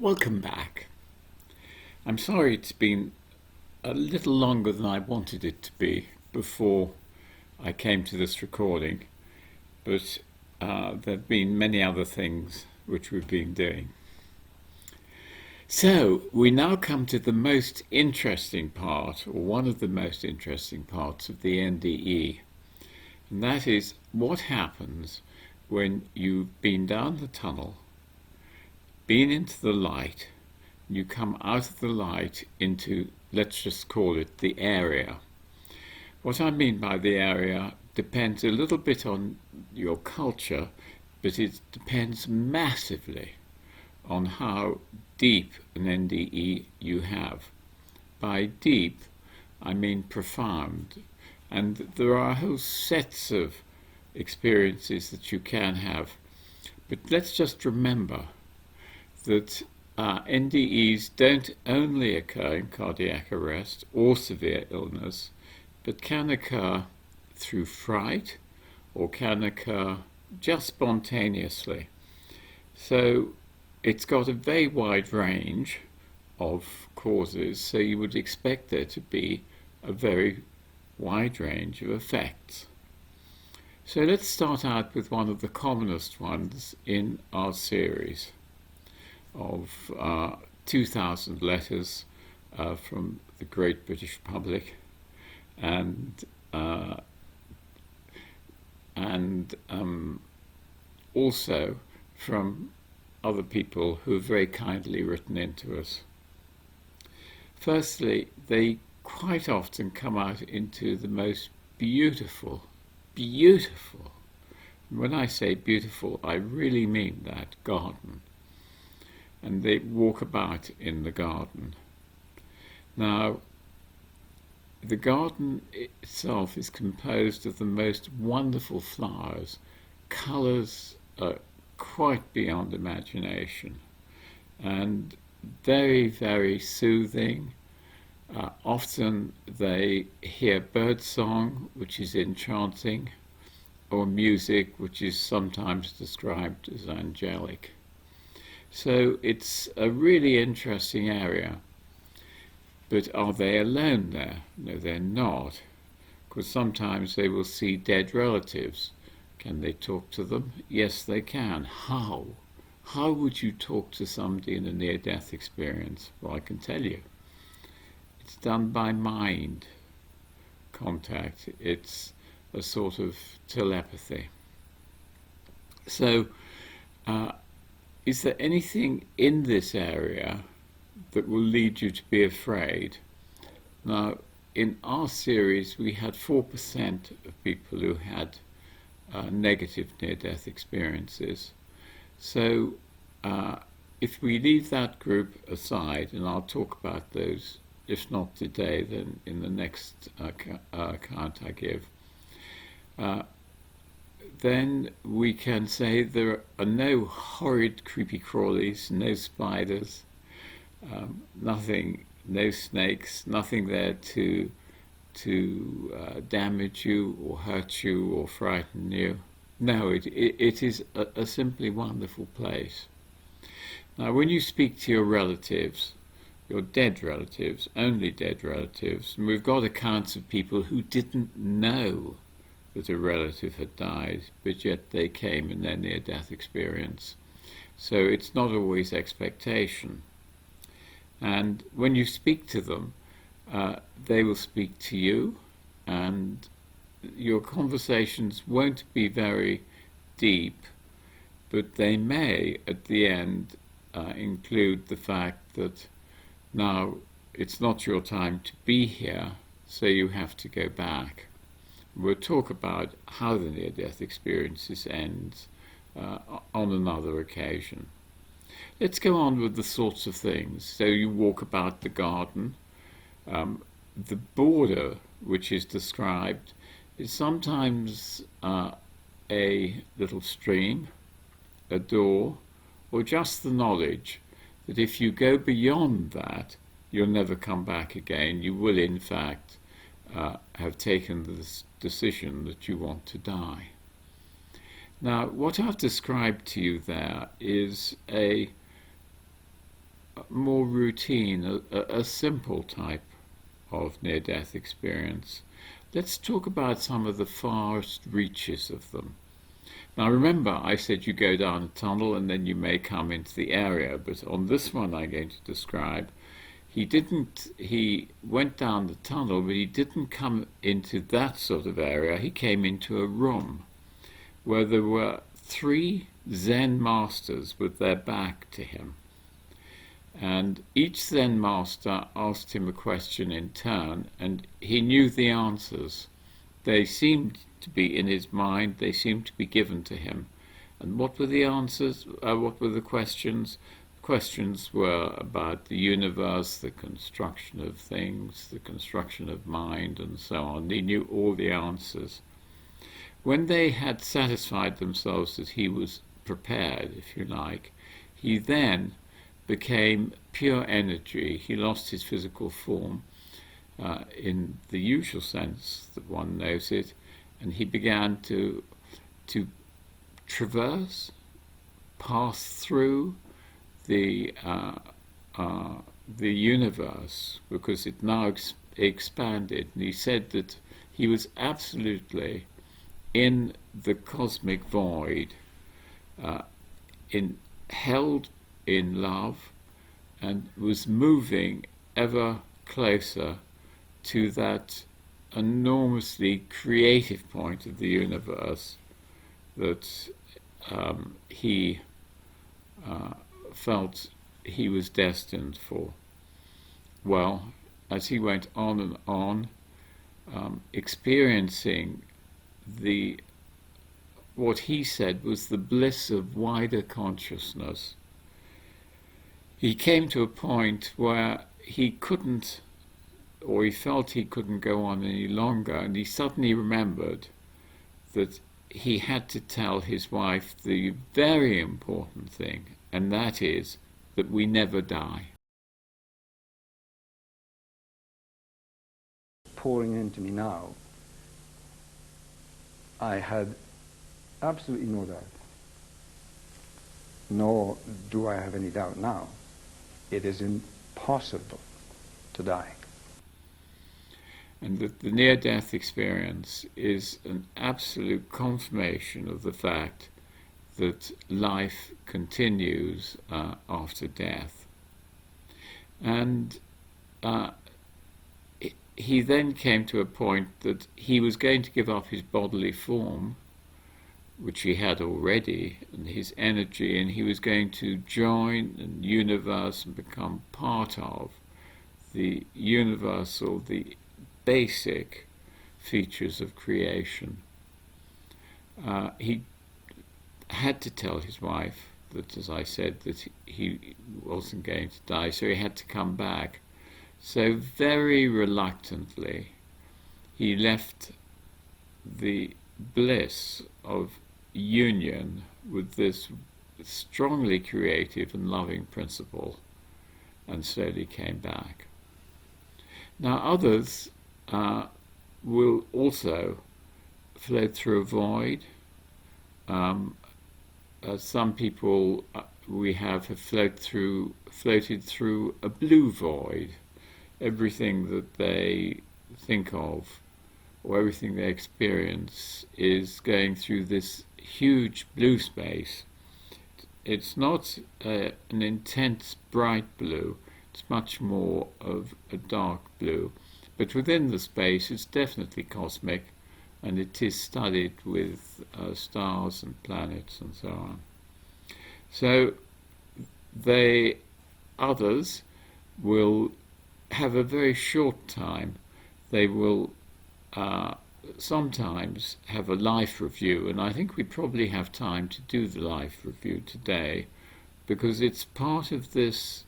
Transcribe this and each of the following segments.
Welcome back. I'm sorry it's been a little longer than I wanted it to be before I came to this recording, but there have been many other things which we've been doing. So we now come to the most interesting part, or one of the most interesting parts of the NDE, and that is what happens when you've been down the tunnel, been into the light, you come out of the light into, let's just call it the area. What I mean by the area depends a little bit on your culture, but it depends massively on how deep an NDE you have. By deep, I mean profound. And there are whole sets of experiences that you can have. But let's just remember that NDEs don't only occur in cardiac arrest or severe illness, but can occur through fright or can occur just spontaneously. So it's got a very wide range of causes, so you would expect there to be a very wide range of effects. So let's start out with one of the commonest ones in our series of 2,000 letters from the Great British Public and also from other people who have very kindly written into us. Firstly, they quite often come out into the most beautiful, when I say beautiful, I really mean that, garden. And they walk about in the garden. Now, the garden itself is composed of the most wonderful flowers. Colours are quite beyond imagination and very, very soothing. Often they hear birdsong, which is enchanting, or music, which is sometimes described as angelic. So it's a really interesting area. But are they alone there? No, they're not. Because sometimes they will see dead relatives. Can they talk to them? Yes, they can. How? How would you talk to somebody in a near-death experience? Well, I can tell you. It's done by mind contact. It's a sort of telepathy. So, is there anything in this area that will lead you to be afraid? Now, in our series, we had 4% of people who had negative near-death experiences. So if we leave that group aside, and I'll talk about those, if not today, then in the next account I give, then we can say there are no horrid creepy crawlies, no spiders, nothing, no snakes, nothing there to damage you or hurt you or frighten you. No, it is a simply wonderful place. Now, when you speak to your relatives, your dead relatives, only dead relatives, and we've got accounts of people who didn't know that a relative had died, but yet they came in their near-death experience. So it's not always expectation. And when you speak to them, they will speak to you, and your conversations won't be very deep, but they may, at the end, include the fact that now it's not your time to be here, so you have to go back. We'll talk about how the near-death experiences ends on another occasion. Let's go on with the sorts of things. So you walk about the garden. The border, which is described, is sometimes a little stream, a door, or just the knowledge that if you go beyond that, you'll never come back again. You will, in fact, have taken this decision that you want to die. Now, what I've described to you there is a more routine, a simple type of near-death experience. Let's talk about some of the farthest reaches of them. Now remember, I said you go down a tunnel and then you may come into the area, but on this one I'm going to describe, he went down the tunnel, but he didn't come into that sort of area. He came into a room where there were 3 Zen masters with their back to him. And each Zen master asked him a question in turn, and he knew the answers. They seemed to be in his mind, they seemed to be given to him. And what were the answers? What were the questions? Questions were about the universe, the construction of things, the construction of mind, and so on. He knew all the answers. When they had satisfied themselves that he was prepared, if you like, he then became pure energy. He lost his physical form in the usual sense that one knows it, and he began to traverse, pass through the universe, because it now expanded. And he said that he was absolutely in the cosmic void, held in love, and was moving ever closer to that enormously creative point of the universe that he felt he was destined for. Well, as he went on and on, experiencing what he said was the bliss of wider consciousness, he came to a point where he couldn't, or he felt he couldn't go on any longer, and he suddenly remembered that he had to tell his wife the very important thing, and that is that we never die. Pouring into me now, I had absolutely no doubt, nor do I have any doubt now. It is impossible to die. And that the near-death experience is an absolute confirmation of the fact that life continues after death. And he then came to a point that he was going to give up his bodily form, which he had already, and his energy, and he was going to join the universe and become part of the universal, the basic features of creation. He had to tell his wife that, as I said, that he wasn't going to die, so he had to come back. So very reluctantly, he left the bliss of union with this strongly creative and loving principle, and slowly came back. Now others will also float through a void. Some people we have floated through a blue void. Everything that they think of, or everything they experience, is going through this huge blue space. It's not an intense bright blue, it's much more of a dark blue, but within the space it's definitely cosmic, and it is studied with stars and planets and so on. So others will have a very short time. They will sometimes have a life review, and I think we probably have time to do the life review today, because it's part of this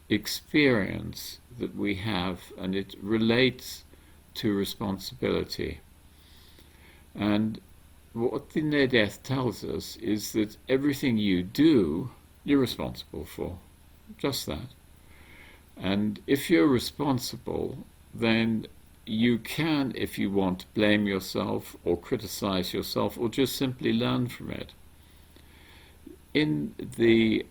experience that we have, and it relates to responsibility. And what the near-death tells us is that everything you do, you're responsible for. Just that. And if you're responsible, then you can, if you want, blame yourself or criticize yourself, or just simply learn from it. In the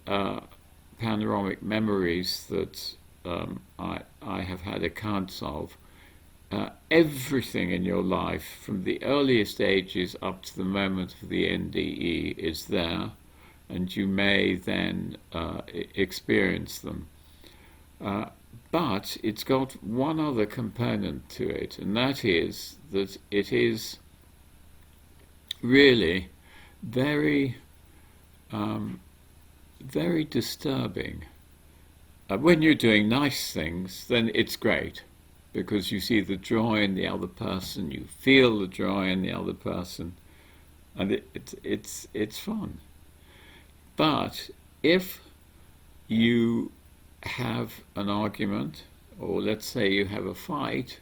panoramic memories that I have had accounts of, everything in your life, from the earliest ages up to the moment of the NDE, is there, and you may then experience them. But it's got one other component to it, and that is that it is really very, very disturbing. When you're doing nice things, then it's great, because you see the joy in the other person, you feel the joy in the other person, and it's fun. But if you have an argument, or let's say you have a fight,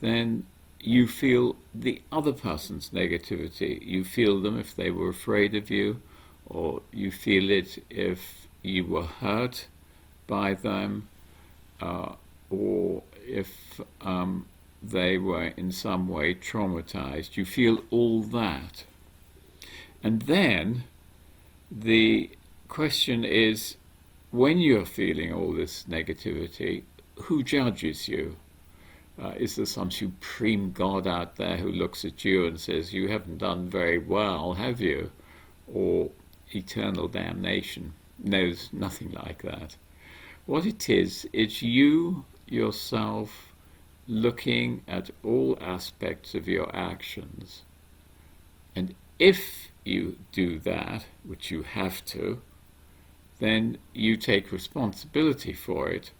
then you feel the other person's negativity. You feel them if they were afraid of you, or you feel it if you were hurt by them, or if they were in some way traumatized. You feel all that. And then the question is, when you're feeling all this negativity, who judges you? Is there some supreme God out there who looks at you and says, you haven't done very well, have you? Or eternal damnation? No, there's nothing like that. What it is, it's you yourself looking at all aspects of your actions. And if you do that, which you have to, then you take responsibility for it.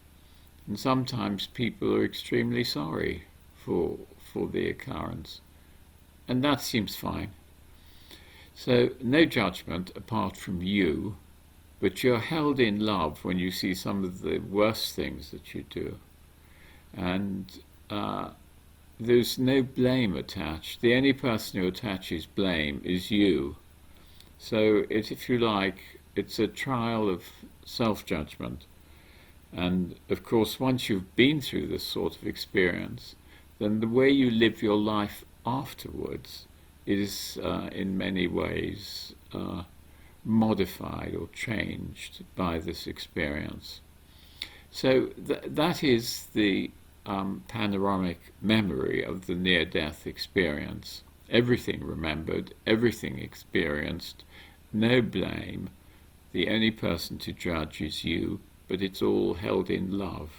And sometimes people are extremely sorry for the occurrence. And that seems fine. So no judgment apart from you, but you're held in love when you see some of the worst things that you do. And there's no blame attached. The only person who attaches blame is you. So if you like, it's a trial of self-judgment. And of course, once you've been through this sort of experience, then the way you live your life afterwards is in many ways modified or changed by this experience. So that is the panoramic memory of the near-death experience. Everything remembered, everything experienced, no blame. The only person to judge is you, but it's all held in love,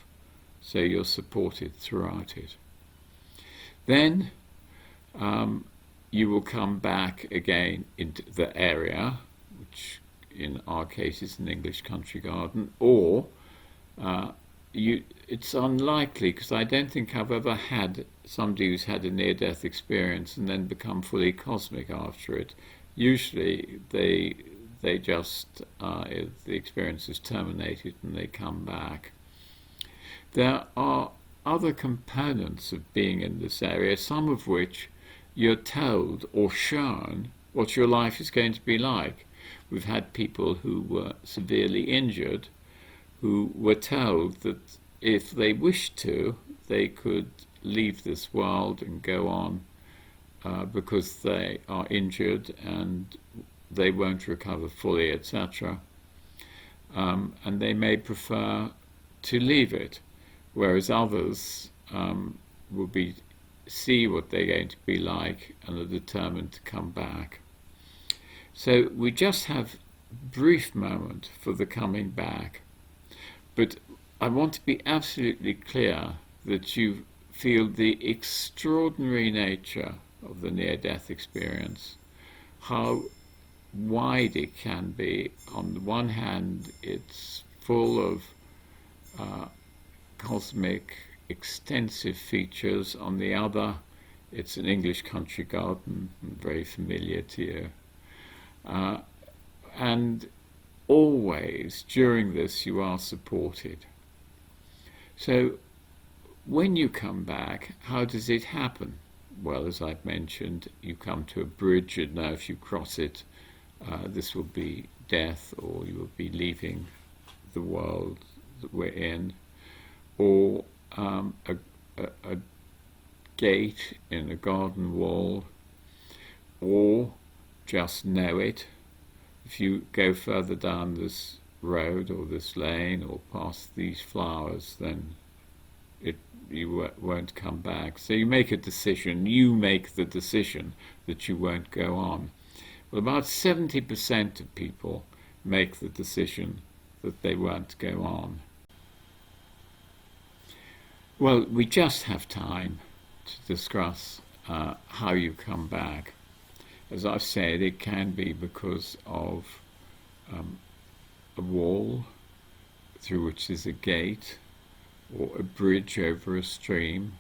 so you're supported throughout it. Then you will come back again into the area, which in our case is an English country garden, or it's unlikely, because I don't think I've ever had somebody who's had a near-death experience and then become fully cosmic after it. Usually they just, the experience is terminated and they come back. There are other components of being in this area, some of which you're told or shown what your life is going to be like. We've had people who were severely injured who were told that if they wished to, they could leave this world and go on because they are injured and they won't recover fully, etc. And they may prefer to leave it, whereas others will see what they're going to be like and are determined to come back. So we just have a brief moment for the coming back, but I want to be absolutely clear that you feel the extraordinary nature of the near-death experience, how wide it can be. On the one hand, it's full of cosmic, extensive features. On the other, it's an English country garden, very familiar to you. And always, during this, you are supported. So, when you come back, how does it happen? Well, as I've mentioned, you come to a bridge, and now if you cross it, this will be death, or you will be leaving the world that we're in, or a gate in a garden wall, or just know it. If you go further down this road or this lane or past these flowers, then you won't come back. So you make a decision. You make the decision that you won't go on. Well, about 70% of people make the decision that they won't go on. Well, we just have time to discuss how you come back. As I've said, it can be because of a wall through which is a gate, or a bridge over a stream,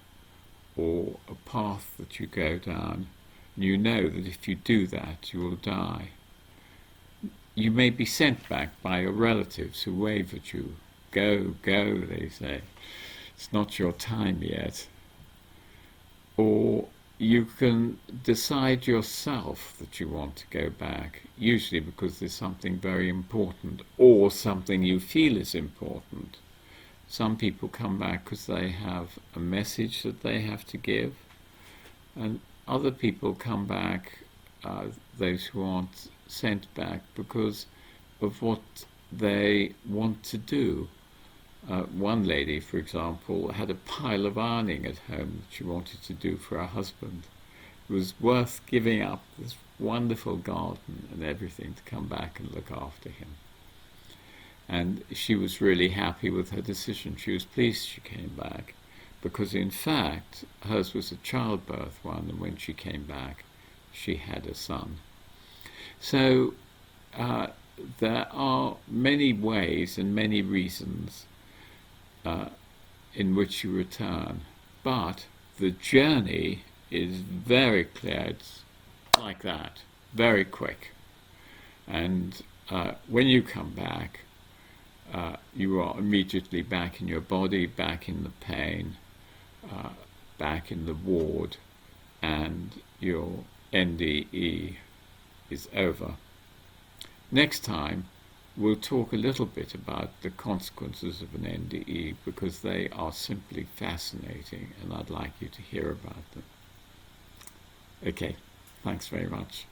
or a path that you go down. You know that if you do that, you will die. You may be sent back by your relatives who wave at you. Go, go, they say. It's not your time yet. Or you can decide yourself that you want to go back, usually because there's something very important or something you feel is important. Some people come back because they have a message that they have to give, and other people come back, those who aren't sent back, because of what they want to do. One lady, for example, had a pile of ironing at home that she wanted to do for her husband. It was worth giving up this wonderful garden and everything to come back and look after him. And she was really happy with her decision. She was pleased she came back, because in fact hers was a childbirth one, and when she came back she had a son. So there are many ways and many reasons in which you return, but the journey is very clear. It's like that, very quick. And when you come back, you are immediately back in your body, back in the pain, back in the ward, and your NDE is over. Next time, we'll talk a little bit about the consequences of an NDE, because they are simply fascinating, and I'd like you to hear about them. Okay, thanks very much.